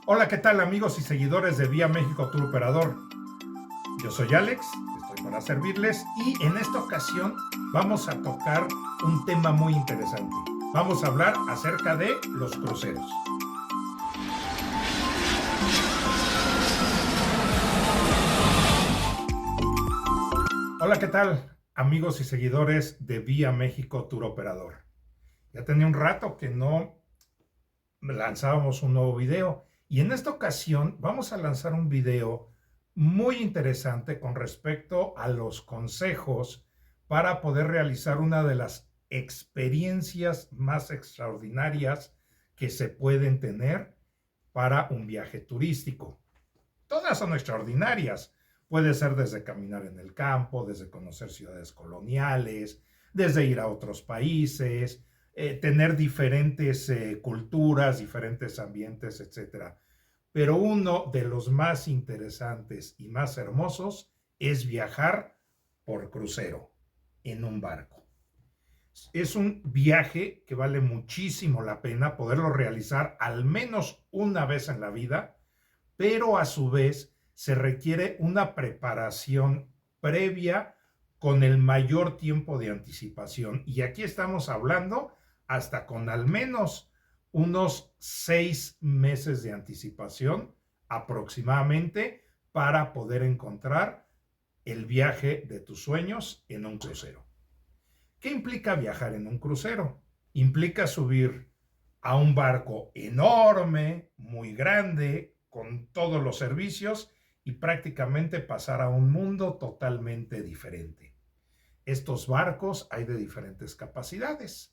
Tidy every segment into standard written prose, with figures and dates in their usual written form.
Hola, ¿qué tal amigos y seguidores de Vía México Tour Operador? Yo soy Alex, estoy para servirles y en esta ocasión vamos a tocar un tema muy interesante. Vamos a hablar acerca de los cruceros. Hola, ¿qué tal amigos y seguidores de Vía México Tour Operador? Ya tenía un rato que no lanzábamos un nuevo video y en esta ocasión vamos a lanzar un video muy interesante con respecto a los consejos para poder realizar una de las experiencias más extraordinarias que se pueden tener para un viaje turístico. Todas son extraordinarias. Puede ser desde caminar en el campo, desde conocer ciudades coloniales, desde ir a otros países, tener diferentes culturas, diferentes ambientes, etc. Pero uno de los más interesantes y más hermosos es viajar por crucero en un barco. Es un viaje que vale muchísimo la pena poderlo realizar al menos una vez en la vida, pero a su vez se requiere una preparación previa con el mayor tiempo de anticipación. Y aquí estamos hablando hasta con al menos unos 6 meses de anticipación aproximadamente para poder encontrar el viaje de tus sueños en un crucero. ¿Qué implica viajar en un crucero? Implica subir a un barco enorme, muy grande, con todos los servicios y prácticamente pasar a un mundo totalmente diferente. Estos barcos hay de diferentes capacidades,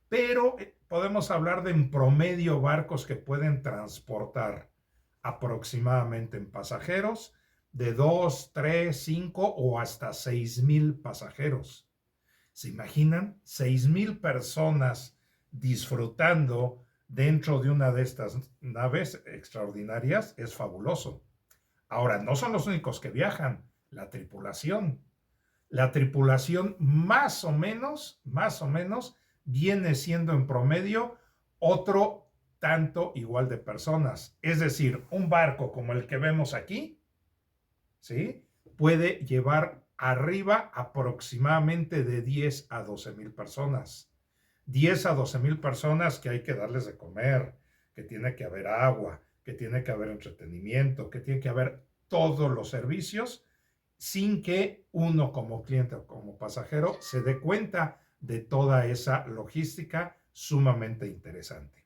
pero podemos hablar de en promedio barcos que pueden transportar aproximadamente en pasajeros de 2, 3, 5 o hasta 6,000 pasajeros. ¿Se imaginan? 6,000 personas disfrutando dentro de una de estas naves extraordinarias. Es fabuloso. Ahora, no son los únicos que viajan, la tripulación. La tripulación más o menos, viene siendo en promedio otro tanto igual de personas. Es decir, un barco como el que vemos aquí, ¿sí?, puede llevar arriba aproximadamente de 10 a 12,000 personas. 10 a 12,000 personas que hay que darles de comer, que tiene que haber agua, que tiene que haber entretenimiento, que tiene que haber todos los servicios sin que uno como cliente o como pasajero se dé cuenta de toda esa logística sumamente interesante.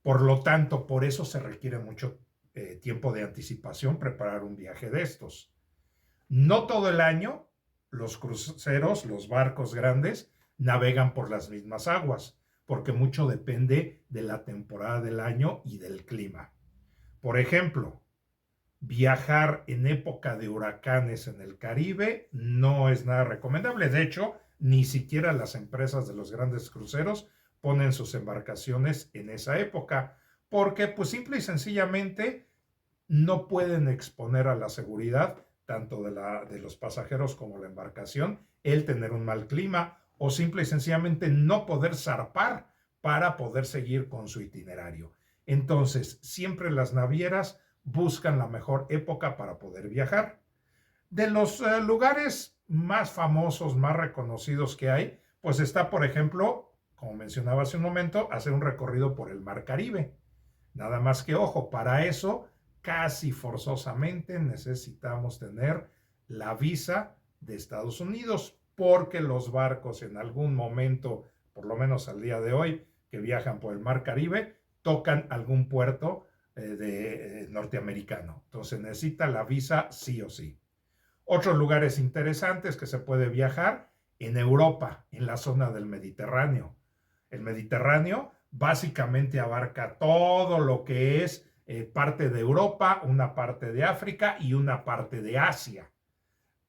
Por lo tanto, por eso se requiere mucho tiempo de anticipación preparar un viaje de estos. No todo el año los cruceros, los barcos grandes, navegan por las mismas aguas, porque mucho depende de la temporada del año y del clima. Por ejemplo, viajar en época de huracanes en el Caribe no es nada recomendable. De hecho, ni siquiera las empresas de los grandes cruceros ponen sus embarcaciones en esa época, porque pues simple y sencillamente no pueden exponer a la seguridad tanto de los pasajeros como la embarcación el tener un mal clima o simple y sencillamente no poder zarpar para poder seguir con su itinerario. Entonces, siempre las navieras buscan la mejor época para poder viajar. De los lugares más famosos, más reconocidos que hay, pues está, por ejemplo, como mencionaba hace un momento, hacer un recorrido por el Mar Caribe. Nada más que, ojo, para eso casi forzosamente necesitamos tener la visa de Estados Unidos, porque los barcos en algún momento, por lo menos al día de hoy, que viajan por el Mar Caribe, tocan algún puerto norteamericano. Entonces necesita la visa sí o sí. Otros lugares interesantes que se puede viajar en Europa, en la zona del Mediterráneo. El Mediterráneo básicamente abarca todo lo que es parte de Europa, una parte de África y una parte de Asia.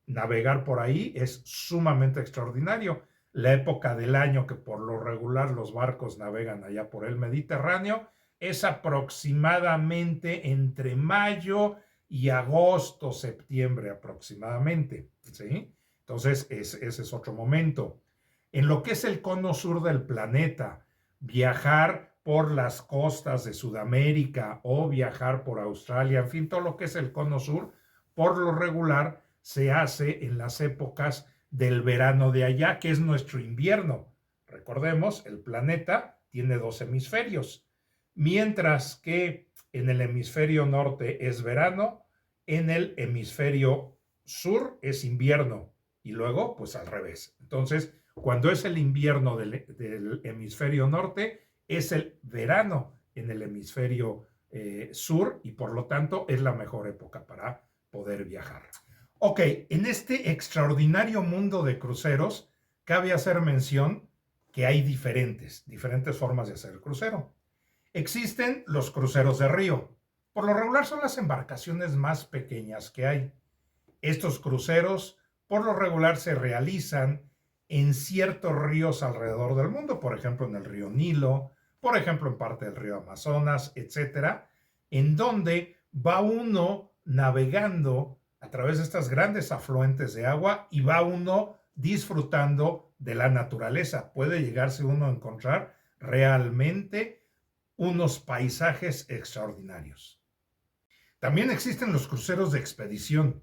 Navegar por ahí es sumamente extraordinario. La época del año que por lo regular los barcos navegan allá por el Mediterráneo es aproximadamente entre mayo y agosto, septiembre aproximadamente, ¿sí? Entonces, ese es otro momento. En lo que es el cono sur del planeta, viajar por las costas de Sudamérica o viajar por Australia, en fin, todo lo que es el cono sur, por lo regular se hace en las épocas del verano de allá, que es nuestro invierno. Recordemos, el planeta tiene 2 hemisferios, mientras que en el hemisferio norte es verano, en el hemisferio sur es invierno y luego pues al revés. Entonces, cuando es el invierno del hemisferio norte, es el verano en el hemisferio sur y por lo tanto es la mejor época para poder viajar. Ok, en este extraordinario mundo de cruceros, cabe hacer mención que hay diferentes formas de hacer el crucero. Existen los cruceros de río. Por lo regular son las embarcaciones más pequeñas que hay. Estos cruceros por lo regular se realizan en ciertos ríos alrededor del mundo, por ejemplo en el río Nilo, por ejemplo en parte del río Amazonas, etcétera, en donde va uno navegando a través de estas grandes afluentes de agua y va uno disfrutando de la naturaleza. Puede llegarse uno a encontrar realmente unos paisajes extraordinarios. También existen los cruceros de expedición.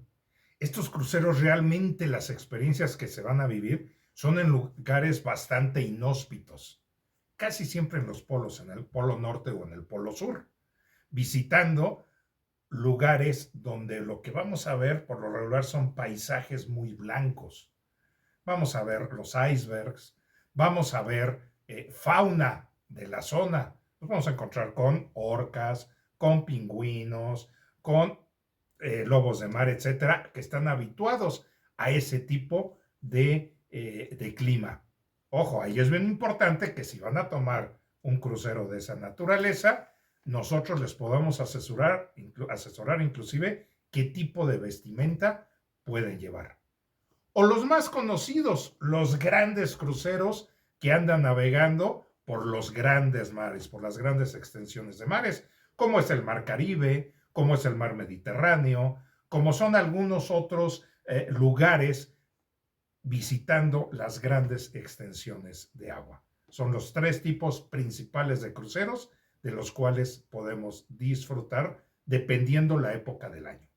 Estos cruceros realmente las experiencias que se van a vivir son en lugares bastante inhóspitos, casi siempre en los polos, en el polo norte o en el polo sur, visitando lugares donde lo que vamos a ver por lo regular son paisajes muy blancos. Vamos a ver los icebergs, vamos a ver fauna de la zona. Nos vamos a encontrar con orcas, con pingüinos, con lobos de mar, etcétera, que están habituados a ese tipo de clima. Ojo, ahí es bien importante que si van a tomar un crucero de esa naturaleza, nosotros les podamos asesorar inclusive qué tipo de vestimenta pueden llevar. O los más conocidos, los grandes cruceros que andan navegando por los grandes mares, por las grandes extensiones de mares, como es el Mar Caribe, como es el Mar Mediterráneo, como son algunos otros lugares visitando las grandes extensiones de agua. Son los 3 tipos principales de cruceros de los cuales podemos disfrutar dependiendo la época del año.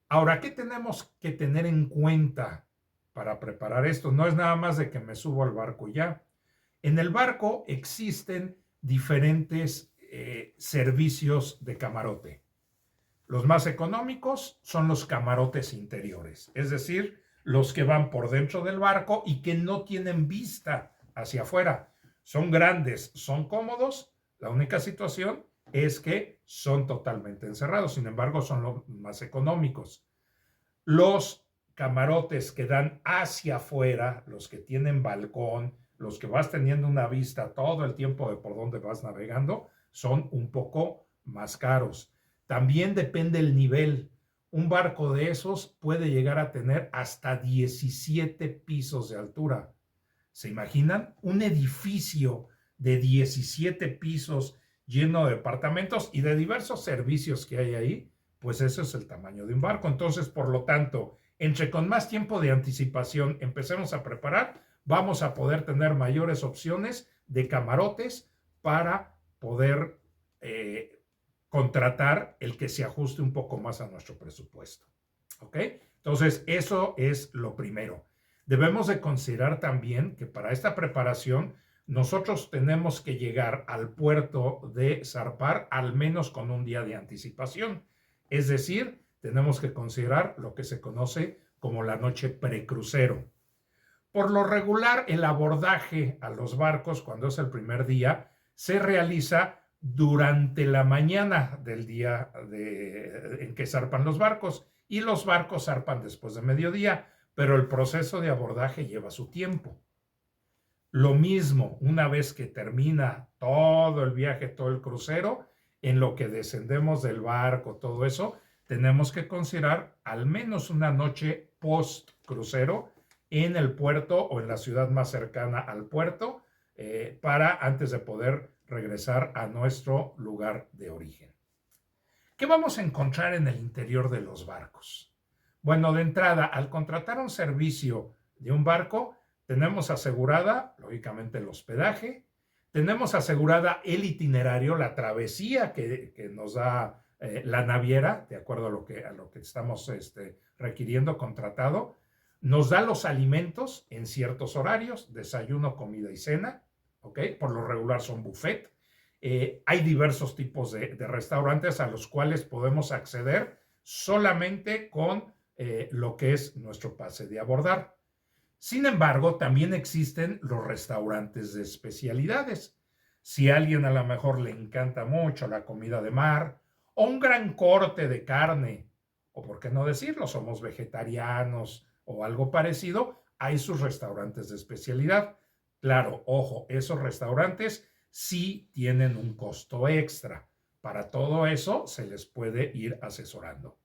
Ahora, ¿qué tenemos que tener en cuenta para preparar esto? No es nada más de que me subo al barco ya. En el barco existen diferentes servicios de camarote. Los más económicos son los camarotes interiores, es decir, los que van por dentro del barco y que no tienen vista hacia afuera. Son grandes, son cómodos, la única situación es que son totalmente encerrados, sin embargo son los más económicos. Los camarotes que dan hacia afuera, los que tienen balcón, los que vas teniendo una vista todo el tiempo de por donde vas navegando, son un poco más caros. También depende el nivel. Un barco de esos puede llegar a tener hasta 17 pisos de altura. ¿Se imaginan? Un edificio de 17 pisos lleno de departamentos y de diversos servicios que hay ahí, pues eso es el tamaño de un barco. Entonces, por lo tanto, entre con más tiempo de anticipación empecemos a preparar, vamos a poder tener mayores opciones de camarotes para poder contratar el que se ajuste un poco más a nuestro presupuesto. ¿Ok? Entonces, eso es lo primero. Debemos de considerar también que para esta preparación nosotros tenemos que llegar al puerto de zarpar al menos con un día de anticipación. Es decir, tenemos que considerar lo que se conoce como la noche precrucero. Por lo regular, el abordaje a los barcos, cuando es el primer día, se realiza durante la mañana del día en que zarpan los barcos, y los barcos zarpan después de mediodía, pero el proceso de abordaje lleva su tiempo. Lo mismo, una vez que termina todo el viaje, todo el crucero, en lo que descendemos del barco, todo eso, tenemos que considerar al menos una noche post crucero en el puerto o en la ciudad más cercana al puerto para antes de poder regresar a nuestro lugar de origen. ¿Qué vamos a encontrar en el interior de los barcos? Bueno, de entrada, al contratar un servicio de un barco, tenemos asegurada, lógicamente, el hospedaje, tenemos asegurada el itinerario, la travesía que nos da la naviera, de acuerdo a lo que estamos requiriendo, contratado. Nos da los alimentos en ciertos horarios, desayuno, comida y cena, ¿ok? Por lo regular son buffet. Hay diversos tipos de restaurantes a los cuales podemos acceder solamente con lo que es nuestro pase de abordar. Sin embargo, también existen los restaurantes de especialidades. Si a alguien a lo mejor le encanta mucho la comida de mar o un gran corte de carne, o por qué no decirlo, somos vegetarianos o algo parecido, hay sus restaurantes de especialidad. Claro, ojo, esos restaurantes sí tienen un costo extra. Para todo eso se les puede ir asesorando.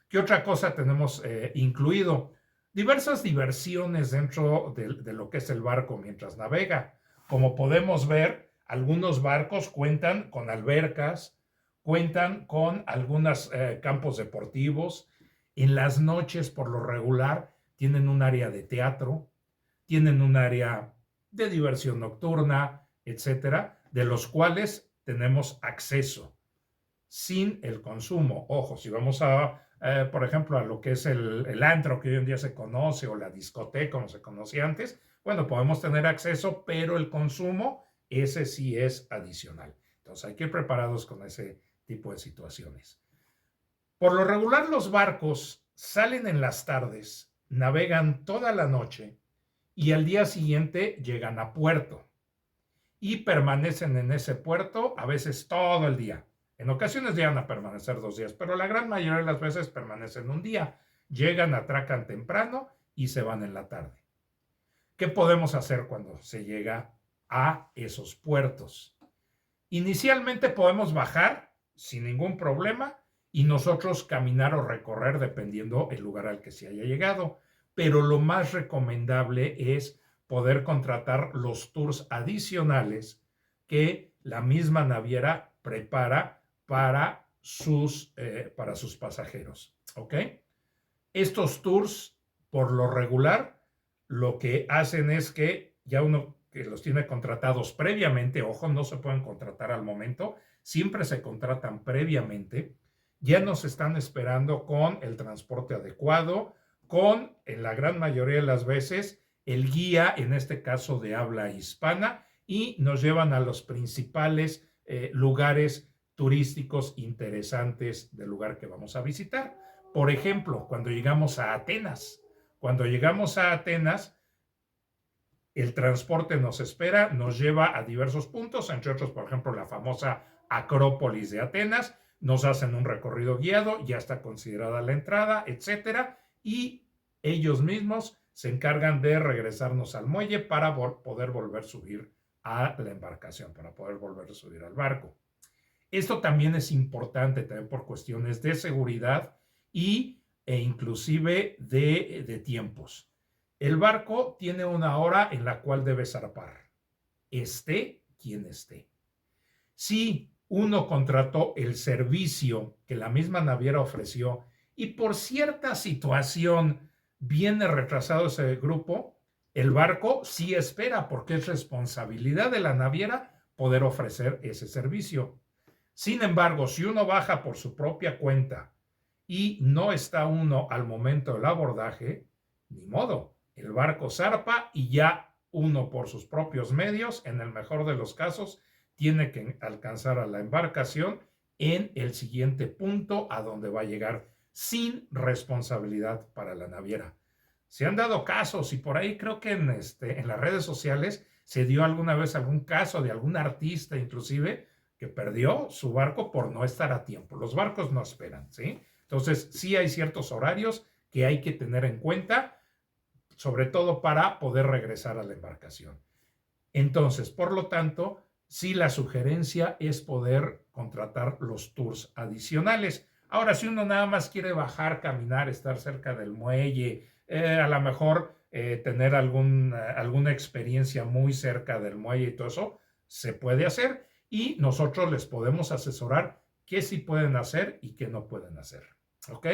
¿Qué otra cosa tenemos incluido? Diversas diversiones dentro de lo que es el barco mientras navega. Como podemos ver, algunos barcos cuentan con albercas, cuentan con algunos campos deportivos. En las noches, por lo regular, tienen un área de teatro, tienen un área de diversión nocturna, etcétera, de los cuales tenemos acceso sin el consumo. Ojo, si vamos por ejemplo, a lo que es el antro que hoy en día se conoce o la discoteca como se conocía antes, bueno, podemos tener acceso, pero el consumo, ese sí es adicional. Entonces hay que ir preparados con ese tipo de situaciones. Por lo regular, los barcos salen en las tardes, navegan toda la noche y al día siguiente llegan a puerto y permanecen en ese puerto a veces todo el día. En ocasiones llegan a permanecer 2 días, pero la gran mayoría de las veces permanecen un día. Llegan, atracan temprano y se van en la tarde. ¿Qué podemos hacer cuando se llega a esos puertos? Inicialmente podemos bajar sin ningún problema y nosotros caminar o recorrer dependiendo el lugar al que se haya llegado. Pero lo más recomendable es poder contratar los tours adicionales que la misma naviera prepara para sus pasajeros. ¿Ok? Estos tours, por lo regular, lo que hacen es que ya uno que los tiene contratados previamente, ojo, no se pueden contratar al momento, siempre se contratan previamente, ya nos están esperando con el transporte adecuado, con, en la gran mayoría de las veces, el guía, en este caso de habla hispana, y nos llevan a los principales lugares turísticos interesantes del lugar que vamos a visitar. Por ejemplo, cuando llegamos a Atenas, el transporte nos espera, nos lleva a diversos puntos, entre otros, por ejemplo, la famosa Acrópolis de Atenas, nos hacen un recorrido guiado, ya está considerada la entrada, etcétera, y ellos mismos se encargan de regresarnos al muelle para poder volver a subir a la embarcación, para poder volver a subir al barco. Esto también es importante también por cuestiones de seguridad e inclusive de tiempos. El barco tiene una hora en la cual debe zarpar, esté quien esté. Si uno contrató el servicio que la misma naviera ofreció y por cierta situación viene retrasado ese grupo, el barco sí espera porque es responsabilidad de la naviera poder ofrecer ese servicio. Sin embargo, si uno baja por su propia cuenta y no está uno al momento del abordaje, ni modo, el barco zarpa y ya uno por sus propios medios, en el mejor de los casos, tiene que alcanzar a la embarcación en el siguiente punto a donde va a llegar sin responsabilidad para la naviera. Se han dado casos y por ahí creo que en las redes sociales se dio alguna vez algún caso de algún artista inclusive que perdió su barco por no estar a tiempo. Los barcos no esperan, ¿sí? Entonces, sí hay ciertos horarios que hay que tener en cuenta, sobre todo para poder regresar a la embarcación. Entonces, por lo tanto, sí la sugerencia es poder contratar los tours adicionales. Ahora, si uno nada más quiere bajar, caminar, estar cerca del muelle, a lo mejor tener alguna experiencia muy cerca del muelle y todo eso, se puede hacer y nosotros les podemos asesorar qué sí pueden hacer y qué no pueden hacer. ¿Ok?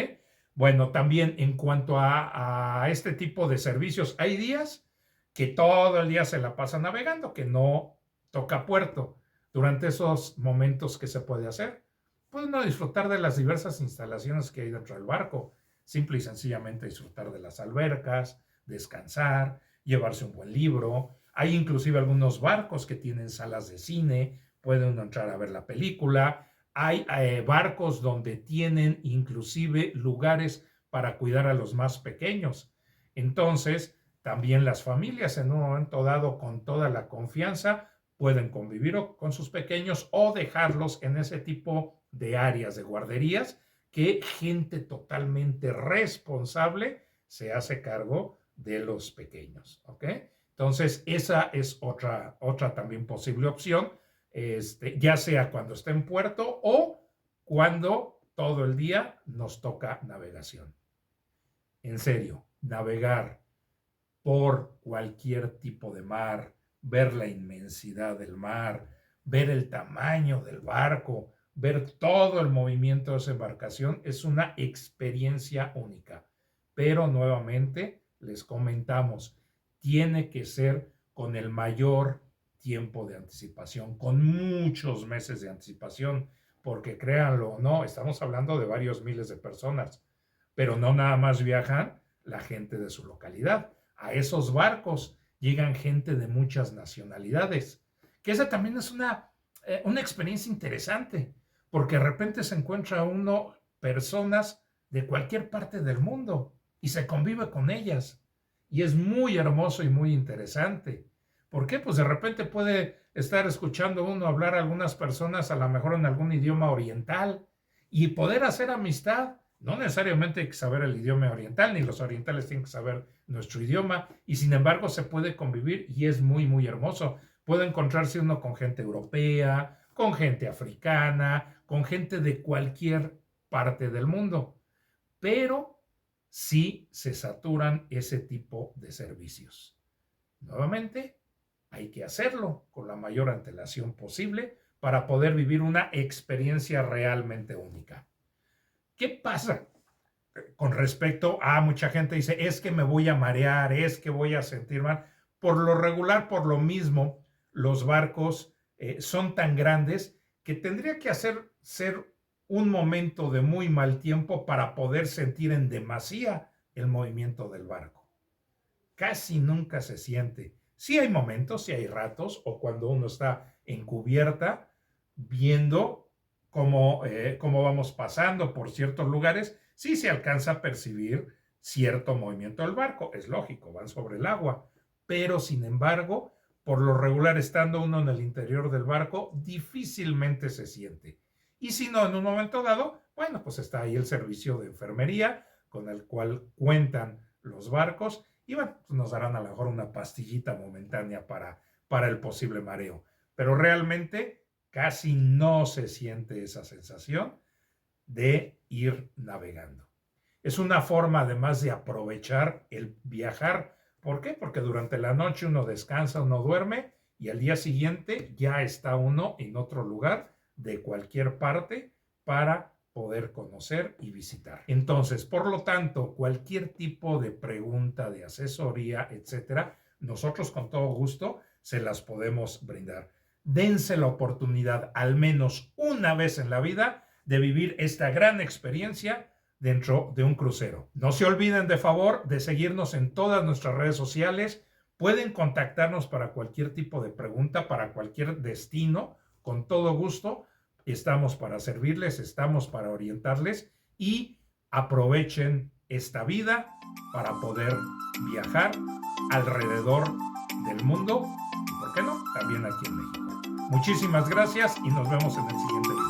Bueno, también en cuanto a este tipo de servicios, hay días que todo el día se la pasa navegando, que no toca puerto. Durante esos momentos, ¿qué se puede hacer? Puede uno disfrutar de las diversas instalaciones que hay dentro del barco. Simple y sencillamente disfrutar de las albercas, descansar, llevarse un buen libro. Hay inclusive algunos barcos que tienen salas de cine, puede uno entrar a ver la película. Hay barcos donde tienen inclusive lugares para cuidar a los más pequeños. Entonces, también las familias en un momento dado, con toda la confianza, pueden convivir con sus pequeños o dejarlos en ese tipo de áreas de guarderías que gente totalmente responsable se hace cargo de los pequeños, ¿ok? Entonces, esa es otra también posible opción, ya sea cuando esté en puerto o cuando todo el día nos toca navegación. En serio, navegar por cualquier tipo de mar, ver la inmensidad del mar, ver el tamaño del barco, ver todo el movimiento de esa embarcación, es una experiencia única. Pero nuevamente les comentamos, tiene que ser con el mayor tiempo de anticipación, con muchos meses de anticipación, porque créanlo o no, estamos hablando de varios miles de personas, pero no nada más viajan la gente de su localidad. A esos barcos llegan gente de muchas nacionalidades, que esa también es una experiencia interesante, porque de repente se encuentra uno personas de cualquier parte del mundo y se convive con ellas. Y es muy hermoso y muy interesante. ¿Por qué? Pues de repente puede estar escuchando uno hablar a algunas personas, a lo mejor en algún idioma oriental, y poder hacer amistad. No necesariamente hay que saber el idioma oriental, ni los orientales tienen que saber nuestro idioma, y sin embargo se puede convivir y es muy, muy hermoso. Puede encontrarse uno con gente europea, con gente africana, con gente de cualquier parte del mundo, pero sí se saturan ese tipo de servicios. Nuevamente, hay que hacerlo con la mayor antelación posible para poder vivir una experiencia realmente única. ¿Qué pasa con respecto a mucha gente dice, es que me voy a marear, es que voy a sentir mal? Por lo regular, por lo mismo, los barcos son tan grandes que tendría que ser un momento de muy mal tiempo para poder sentir en demasía el movimiento del barco. Casi nunca se siente. Sí hay momentos, sí hay ratos, o cuando uno está en cubierta viendo cómo vamos pasando por ciertos lugares, sí se alcanza a percibir cierto movimiento del barco. Es lógico, van sobre el agua. Pero, sin embargo, por lo regular, estando uno en el interior del barco, difícilmente se siente. Y si no, en un momento dado, bueno, pues está ahí el servicio de enfermería con el cual cuentan los barcos y bueno, pues nos darán a lo mejor una pastillita momentánea para el posible mareo. Pero realmente casi no se siente esa sensación de ir navegando. Es una forma además de aprovechar el viajar. ¿Por qué? Porque durante la noche uno descansa, uno duerme y al día siguiente ya está uno en otro lugar de cualquier parte para poder conocer y visitar. Entonces, por lo tanto, cualquier tipo de pregunta, de asesoría, etcétera, nosotros con todo gusto se las podemos brindar. Dense la oportunidad al menos una vez en la vida de vivir esta gran experiencia dentro de un crucero. No se olviden de favor de seguirnos en todas nuestras redes sociales. Pueden contactarnos para cualquier tipo de pregunta, para cualquier destino, con todo gusto. Estamos para servirles, estamos para orientarles y aprovechen esta vida para poder viajar alrededor del mundo y, ¿por qué no?, también aquí en México. Muchísimas gracias y nos vemos en el siguiente video.